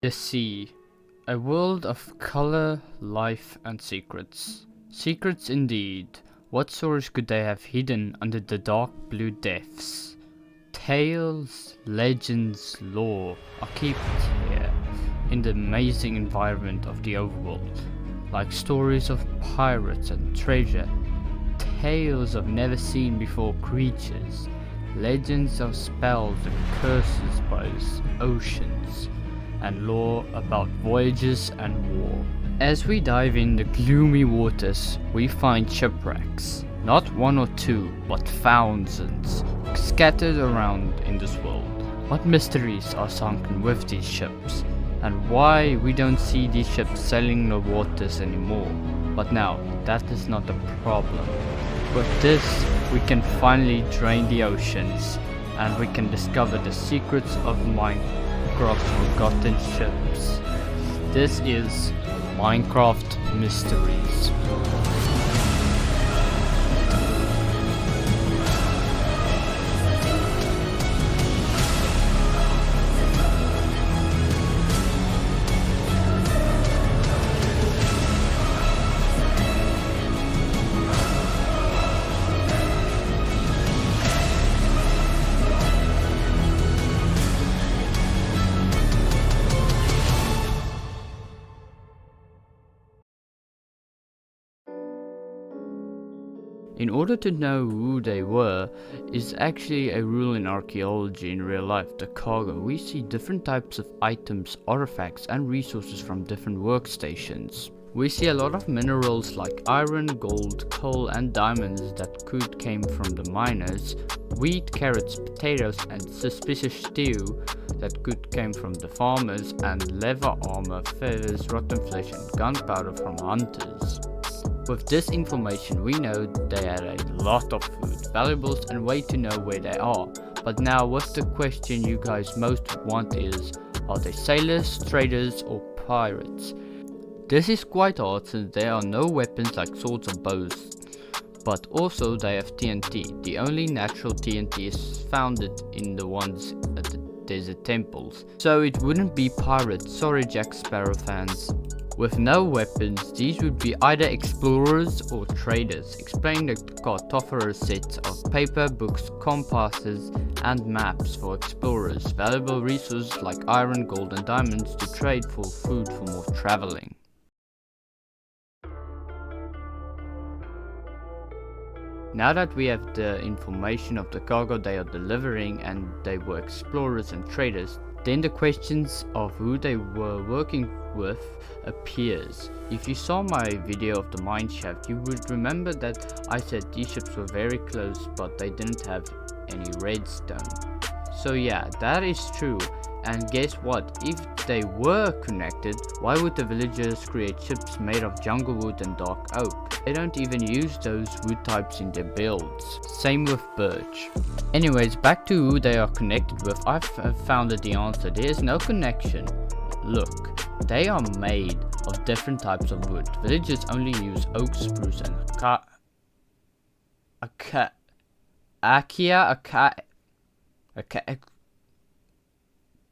The sea, a world of color, life and secrets. Secrets indeed. What stories could they have hidden under the dark blue depths? Tales, legends, lore are kept here in the amazing environment of the overworld, like stories of pirates and treasure, tales of never seen before creatures, legends of spells and curses by the oceans, and lore about voyages and war. As we dive in the gloomy waters, we find shipwrecks. Not one or two, but thousands, scattered around in this world. What mysteries are sunken with these ships, and why we don't see these ships sailing the waters anymore? But now, that is not a problem. With this, we can finally drain the oceans, and we can discover the secrets of Minecraft's forgotten ships. This is Minecraft Mysteries. In order to know who they were is actually a rule in archaeology in real life. The cargo, we see different types of items, artifacts and resources from different workstations. We see a lot of minerals like iron, gold, coal and diamonds that could came from the miners, wheat, carrots, potatoes and suspicious stew that could came from the farmers, and leather armor, feathers, rotten flesh and gunpowder from hunters. With this information we know they had a lot of food, valuables and way to know where they are. But now what's the question you guys most want is, are they sailors, traders or pirates? This is quite hard since there are no weapons like swords or bows, but also they have TNT. The only natural TNT is founded in the ones at the desert temples, so it wouldn't be pirates. Sorry Jack Sparrow fans. With no weapons, these would be either explorers or traders. Explain the cartographer sets of paper, books, compasses and maps for explorers. Valuable resources like iron, gold and diamonds to trade for food for more traveling. Now that we have the information of the cargo they are delivering and they were explorers and traders, then the questions of who they were working with appears. If you saw my video of the mine shaft, you would remember that I said these ships were very close but they didn't have any redstone. So yeah, that is true. And guess what, if they were connected, why would the villagers create ships made of jungle wood and dark oak? They don't even use those wood types in their builds. Same with birch. Anyways, back to who they are connected with. I've found the answer. There is no connection. Look, they are made of different types of wood. Villagers only use oak, spruce and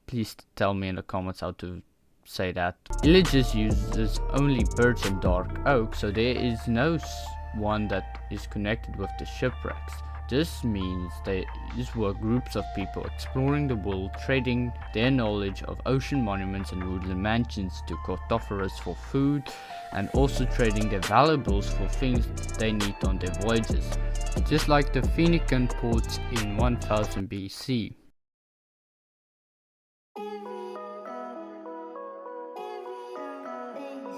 please tell me in the comments how to say that. Villagers uses only birch and dark oak, so there is no one that is connected with the shipwrecks. This means these were groups of people exploring the world, trading their knowledge of ocean monuments and woodland mansions to cartographers for food, and also trading their valuables for things they need on their voyages, just like the Phoenician ports in 1000 BC.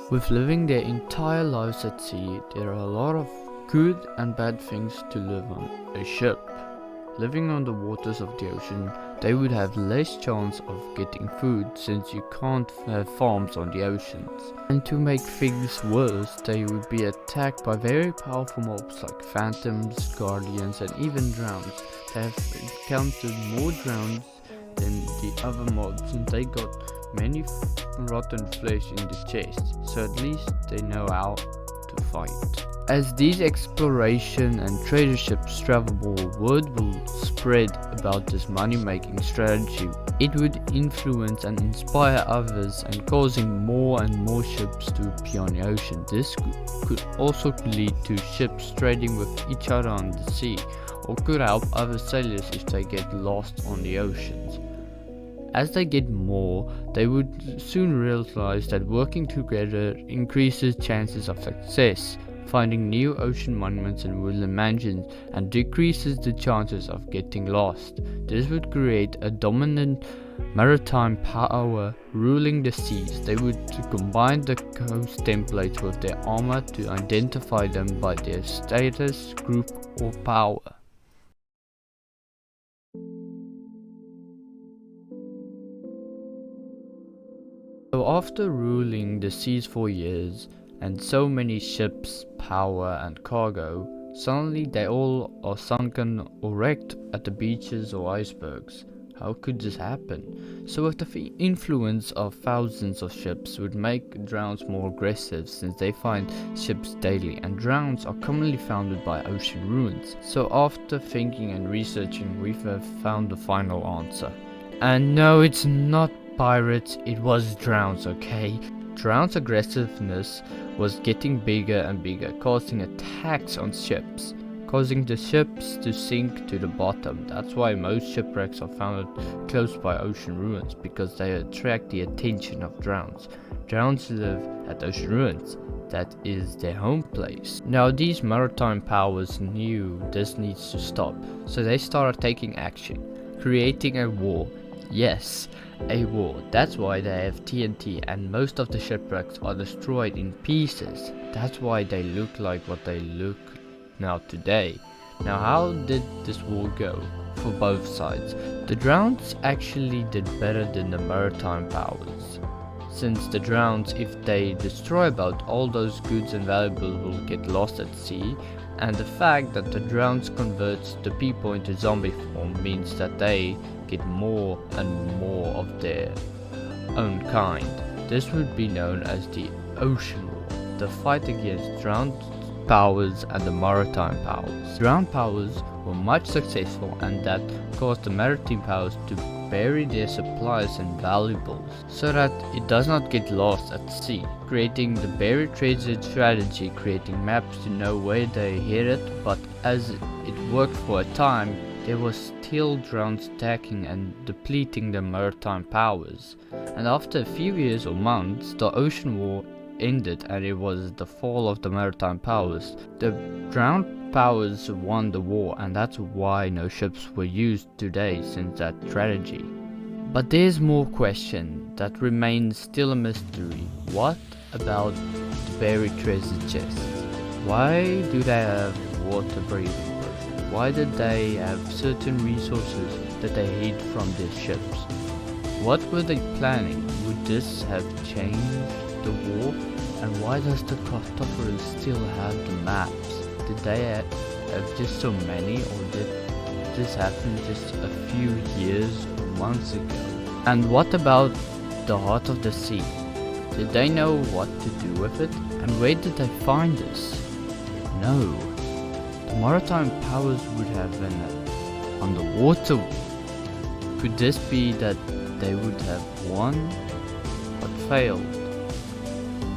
With living their entire lives at sea, there are a lot of good and bad things to live on a ship. Living on the waters of the ocean, they would have less chance of getting food since you can't have farms on the oceans. And to make things worse, they would be attacked by very powerful mobs like phantoms, guardians and even drowns. They have encountered more drowns than the other mobs and they got many rotten flesh in the chest, so at least they know how to fight. As these exploration and treasure ships travel more, word will spread about this money-making strategy. It would influence and inspire others and causing more and more ships to appear on the ocean. This could also lead to ships trading with each other on the sea, or could help other sailors if they get lost on the oceans. As they get more, they would soon realize that working together increases chances of success, finding new ocean monuments and woodland mansions, and decreases the chances of getting lost. This would create a dominant maritime power ruling the seas. They would combine the coast templates with their armor to identify them by their status, group, or power. So after ruling the seas for years, and so many ships, power and cargo, suddenly they all are sunken or wrecked at the beaches or icebergs. How could this happen? So with the influence of thousands of ships would make drowns more aggressive, since they find ships daily, and drowns are commonly founded by ocean ruins. So after thinking and researching, we've found the final answer. And no, it's not pirates, it was drowns, okay? Drown's aggressiveness was getting bigger and bigger, causing attacks on ships, causing the ships to sink to the bottom. That's why most shipwrecks are found close by ocean ruins, because they attract the attention of drowns. Drowns live at ocean ruins. That is their home place. Now these maritime powers knew this needs to stop, so they started taking action, creating a war. Yes, a war. That's why they have TNT, and most of the shipwrecks are destroyed in pieces. That's why they look like what they look now today. Now how did this war go for both sides? The drowns actually did better than the maritime powers, since the drowns, if they destroy about all those goods and valuables, will get lost at sea, and the fact that the drowns converts the people into zombie form means that they get more and more of their own kind. This would be known as the Ocean War, the fight against drowned powers and the maritime powers. Drowned powers were much successful, and that caused the maritime powers to bury their supplies and valuables so that it does not get lost at sea, creating the buried treasure strategy, creating maps to know where they hid it. But as it worked for a time, there was still drowns attacking and depleting the maritime powers. And after a few years or months, the ocean war ended, and it was the fall of the maritime powers. The drowned powers won the war, and that's why no ships were used today since that tragedy. But there's more question that remains still a mystery. What about the buried treasure chests? Why do they have water breathing? Why did they have certain resources that they hid from their ships? What were they planning? Would this have changed the war? And why does the cartographers still have the maps? Did they have just so many, or did this happen just a few years or months ago? And what about the heart of the sea? Did they know what to do with it? And where did they find this? No. The maritime powers would have an underwater war. Could this be that they would have won but failed?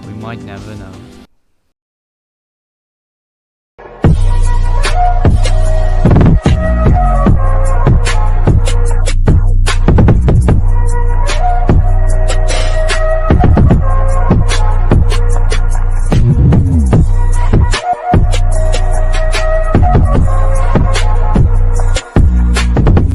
We might never know.